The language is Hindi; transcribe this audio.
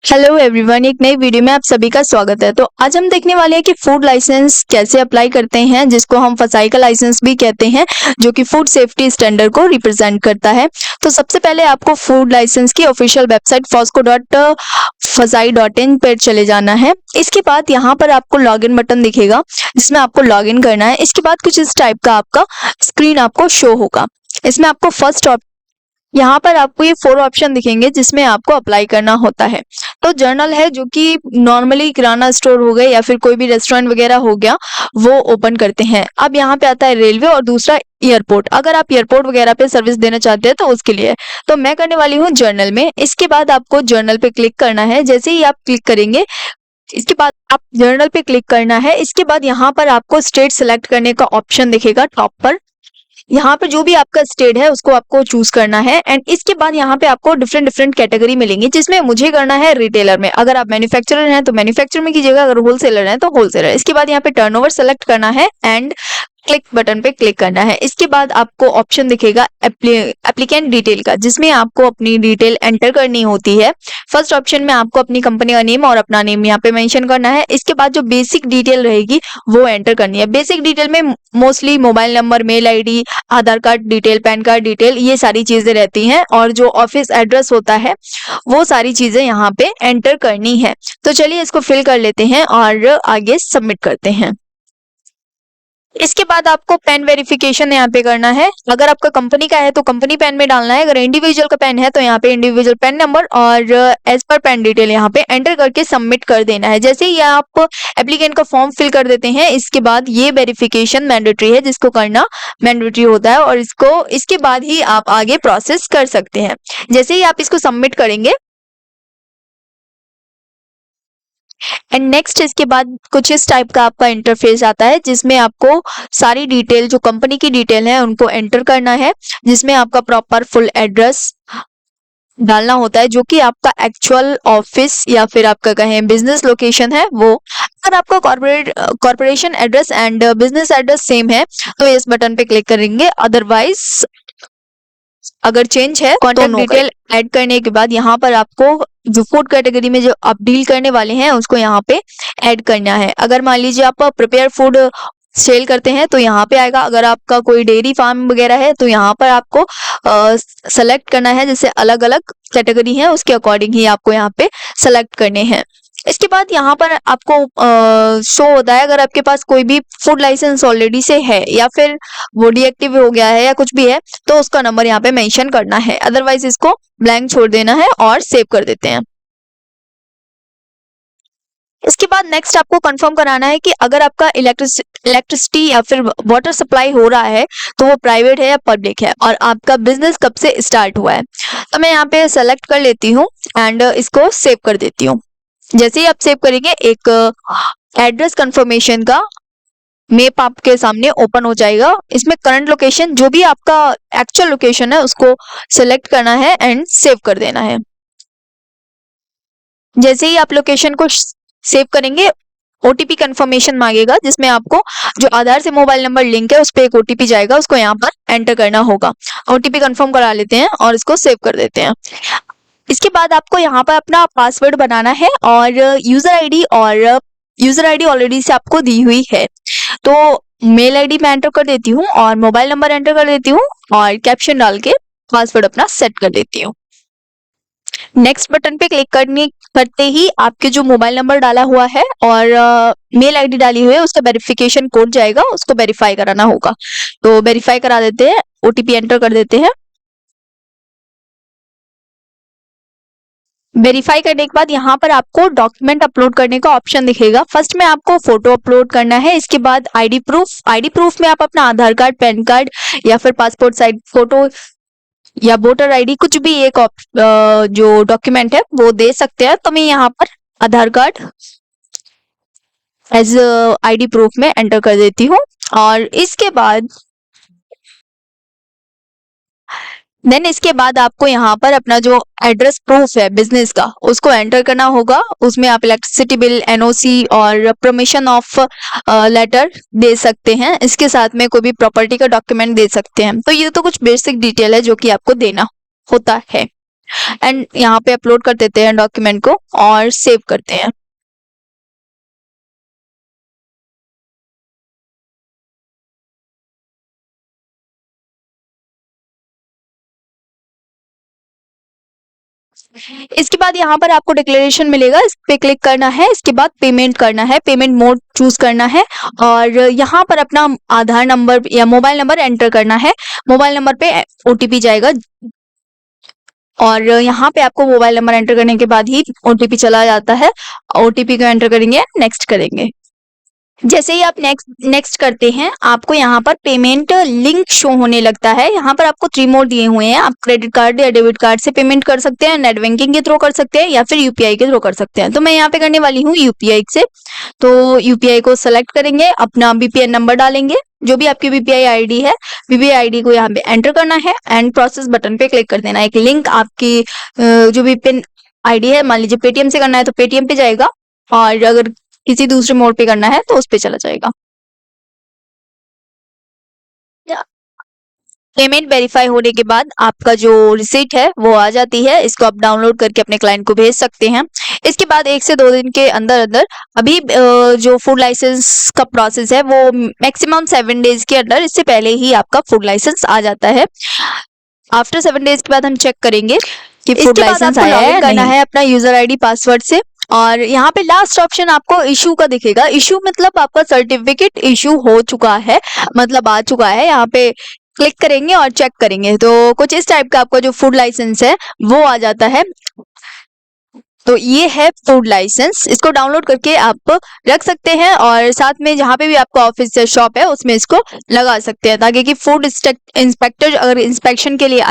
हेलो एवरीवन, एक नई वीडियो में आप सभी का स्वागत है। तो आज हम देखने वाले हैं कि फूड लाइसेंस कैसे अप्लाई करते हैं, जिसको हम फसाई का लाइसेंस भी कहते हैं, जो कि फूड सेफ्टी स्टैंडर्ड को रिप्रेजेंट करता है। तो सबसे पहले आपको फूड लाइसेंस की ऑफिशियल वेबसाइट fosco.fasai.in पर चले जाना है। इसके बाद यहाँ पर आपको लॉगिन बटन दिखेगा, जिसमें आपको लॉगिन करना है। इसके बाद कुछ इस टाइप का आपका स्क्रीन आपको शो होगा। इसमें आपको यहाँ पर आपको ये 4 ऑप्शन दिखेंगे जिसमें आपको अप्लाई करना होता है। तो जर्नल है, जो कि नॉर्मली किराना स्टोर हो गए या फिर कोई भी रेस्टोरेंट वगैरह हो गया, वो ओपन करते हैं। अब यहाँ पे आता है रेलवे और दूसरा एयरपोर्ट। अगर आप एयरपोर्ट वगैरह पे सर्विस देना चाहते हैं तो उसके लिए तो मैं करने वाली हूँ जर्नल में। इसके बाद आपको जर्नल पे क्लिक करना है। जैसे ही आप क्लिक करेंगे, इसके बाद आप जर्नल पे क्लिक करना है। इसके बाद यहाँ पर आपको स्टेट सेलेक्ट करने का ऑप्शन दिखेगा टॉप पर। यहाँ पे जो भी आपका स्टेट है उसको आपको चूज करना है। एंड इसके बाद यहाँ पे आपको डिफरेंट डिफरेंट कैटेगरी मिलेंगी, जिसमें मुझे करना है रिटेलर में। अगर आप मैन्युफैक्चरर हैं तो मैन्युफैक्चरर में कीजिएगा, अगर होलसेलर हैं तो होलसेलर। इसके बाद यहाँ पे टर्नओवर सेलेक्ट करना है एंड क्लिक बटन पे क्लिक करना है। इसके बाद आपको ऑप्शन दिखेगा एप्लीकेंट डिटेल का, जिसमें आपको अपनी डिटेल एंटर करनी होती है। फर्स्ट ऑप्शन में आपको अपनी कंपनी का नेम और अपना नेम यहाँ पे मेंशन करना है। इसके बाद जो बेसिक डिटेल रहेगी वो एंटर करनी है। बेसिक डिटेल में mostly mobile number, mail ID, Aadhaar card detail, PAN card detail, ये सारी चीजें रहती हैं। और जो ऑफिस एड्रेस होता है वो सारी चीजें यहाँ पे एंटर करनी है। तो चलिए इसको फिल कर लेते हैं और आगे सबमिट करते हैं। इसके बाद आपको पेन वेरिफिकेशन यहाँ पे करना है। अगर आपका कंपनी का है तो कंपनी पेन में डालना है। अगर इंडिविजुअल का पेन है तो यहाँ पे इंडिविजुअल पेन नंबर और एज पर पेन डिटेल यहाँ पे एंटर करके सबमिट कर देना है। जैसे ही आप एप्लीकेंट का फॉर्म फिल कर देते हैं, इसके बाद ये वेरिफिकेशन मैंडेटरी है, जिसको करना मैंडेटरी होता है। और इसके बाद ही आप आगे प्रोसेस कर सकते हैं। जैसे ही आप इसको सबमिट करेंगे एंड नेक्स्ट, इसके बाद कुछ इस टाइप का आपका इंटरफेस आता है, जिसमें आपको सारी डिटेल, जो कंपनी की डिटेल है, उनको एंटर करना है। जिसमें आपका प्रॉपर फुल एड्रेस डालना होता है, जो कि आपका एक्चुअल ऑफिस या फिर आपका कहें बिजनेस लोकेशन है वो। अगर आपका corporation address and business address same है तो इस बटन पे क्लिक करेंगे। अदरवाइज अगर चेंज है, कॉन्टेक्ट डिटेल ऐड करने के बाद यहाँ पर आपको जो फूड कैटेगरी में जो आप डील करने वाले हैं उसको यहाँ पे ऐड करना है। अगर मान लीजिए आप प्रिपेयर फूड सेल करते हैं तो यहाँ पे आएगा। अगर आपका कोई डेयरी फार्म वगैरह है तो यहाँ पर आपको सेलेक्ट करना है। जैसे अलग अलग कैटेगरी है उसके अकॉर्डिंग ही आपको यहाँ पे सेलेक्ट करने हैं। इसके बाद यहाँ पर आपको शो होता है, अगर आपके पास कोई भी फूड लाइसेंस ऑलरेडी से है या फिर वो डीएक्टिव हो गया है या कुछ भी है, तो उसका नंबर यहाँ पे मेंशन करना है। अदरवाइज इसको ब्लैंक छोड़ देना है और सेव कर देते हैं। इसके बाद नेक्स्ट आपको कंफर्म कराना है कि अगर आपका इलेक्ट्रिसिटी या फिर वाटर सप्लाई हो रहा है तो वो प्राइवेट है या पब्लिक है, और आपका बिजनेस कब से स्टार्ट हुआ है। तो मैं यहाँ पे सेलेक्ट कर लेती हूँ एंड इसको सेव कर देती हूँ। जैसे ही आप सेव करेंगे, एक एड्रेस कंफर्मेशन का मैप आपके सामने ओपन हो जाएगा। इसमें करंट लोकेशन, जो भी आपका एक्चुअल लोकेशन है, उसको सिलेक्ट करना है एंड सेव कर देना है। जैसे ही आप लोकेशन को सेव करेंगे, ओटीपी कंफर्मेशन मांगेगा, जिसमें आपको जो आधार से मोबाइल नंबर लिंक है उस पर एक ओटीपी जाएगा, उसको यहाँ पर एंटर करना होगा। ओटीपी कंफर्म करा लेते हैं और इसको सेव कर देते हैं। इसके बाद आपको यहाँ पर अपना पासवर्ड बनाना है और यूजर आईडी ऑलरेडी से आपको दी हुई है। तो मेल आईडी मैं एंटर कर देती हूँ और मोबाइल नंबर एंटर कर देती हूँ और कैप्शन डाल के पासवर्ड अपना सेट कर देती हूँ। नेक्स्ट बटन पे क्लिक करते ही आपके जो मोबाइल नंबर डाला हुआ है और मेल आईडी डाली हुई है, उसका वेरिफिकेशन कोड जाएगा, उसको वेरीफाई कराना होगा। तो वेरीफाई करा देते हैं, ओटीपी एंटर कर देते हैं। वेरीफाई करने के बाद यहाँ पर आपको डॉक्यूमेंट अपलोड करने का ऑप्शन दिखेगा। फर्स्ट में आपको फोटो अपलोड करना है। इसके बाद आईडी प्रूफ में आप अपना आधार कार्ड, पैन कार्ड या फिर पासपोर्ट साइज फोटो या वोटर आईडी, कुछ भी एक जो डॉक्यूमेंट है वो दे सकते हैं। तो मैं यहाँ पर आधार कार्ड एज आईडी प्रूफ में एंटर कर देती हूँ। और इसके बाद आपको यहाँ पर अपना जो एड्रेस प्रूफ है बिजनेस का, उसको एंटर करना होगा। उसमें आप इलेक्ट्रिसिटी बिल, एनओसी और परमिशन ऑफ लेटर दे सकते हैं। इसके साथ में कोई भी प्रॉपर्टी का डॉक्यूमेंट दे सकते हैं। तो ये तो कुछ बेसिक डिटेल है जो कि आपको देना होता है। एंड यहाँ पे अपलोड कर देते हैं डॉक्यूमेंट को और सेव करते हैं। इसके बाद यहाँ पर आपको डिक्लेरेशन मिलेगा, इस पे क्लिक करना है। इसके बाद पेमेंट करना है, पेमेंट मोड चूज करना है और यहाँ पर अपना आधार नंबर या मोबाइल नंबर एंटर करना है। मोबाइल नंबर पे ओटीपी जाएगा और यहाँ पे आपको मोबाइल नंबर एंटर करने के बाद ही ओटीपी चला जाता है। ओटीपी को एंटर करेंगे, नेक्स्ट करेंगे। जैसे ही आप नेक्स्ट करते हैं, आपको यहाँ पर पेमेंट लिंक शो होने लगता है। यहाँ पर आपको 3 मोड दिए हुए हैं, आप क्रेडिट कार्ड या डेबिट कार्ड से पेमेंट कर सकते हैं, नेट बैंकिंग के थ्रू कर सकते हैं या फिर यूपीआई के थ्रू कर सकते हैं। तो मैं यहाँ पे करने वाली हूँ यूपीआई से। तो यूपीआई को सेलेक्ट करेंगे, अपना बीपीआई नंबर डालेंगे, जो भी आपकी बीपीआई आईडी है, बीपीआई आईडी को यहाँ पे एंटर करना है एंड प्रोसेस बटन पे क्लिक कर देना है। एक लिंक आपकी जो भी पिन आईडी है, मान लीजिए पेटीएम से करना है तो पेटीएम पे जाएगा और अगर किसी दूसरे मोड पे करना है तो उस पे चला जाएगा। पेमेंट वेरीफाई होने के बाद आपका जो रिसीट है वो आ जाती है। इसको आप डाउनलोड करके अपने क्लाइंट को भेज सकते हैं। इसके बाद 1 से 2 दिन के अंदर अंदर अभी जो फूड लाइसेंस का प्रोसेस है वो मैक्सिमम 7 डेज के अंदर, इससे पहले ही आपका फूड लाइसेंस आ जाता है। आफ्टर 7 डेज के बाद हम चेक करेंगे कि फूड लाइसेंस आया है या नहीं। करना है अपना यूजर आईडी पासवर्ड से और यहाँ पे लास्ट ऑप्शन आपको इशू का दिखेगा। इशू मतलब आपका सर्टिफिकेट इशू हो चुका है, मतलब आ चुका है। यहाँ पे क्लिक करेंगे और चेक करेंगे तो कुछ इस टाइप का आपका जो फूड लाइसेंस है वो आ जाता है। तो ये है फूड लाइसेंस, इसको डाउनलोड करके आप रख सकते हैं और साथ में जहाँ पे भी आपका ऑफिस या शॉप है उसमें इसको लगा सकते हैं ताकि कि फूड इंस्पेक्टर अगर इंस्पेक्शन के लिए आए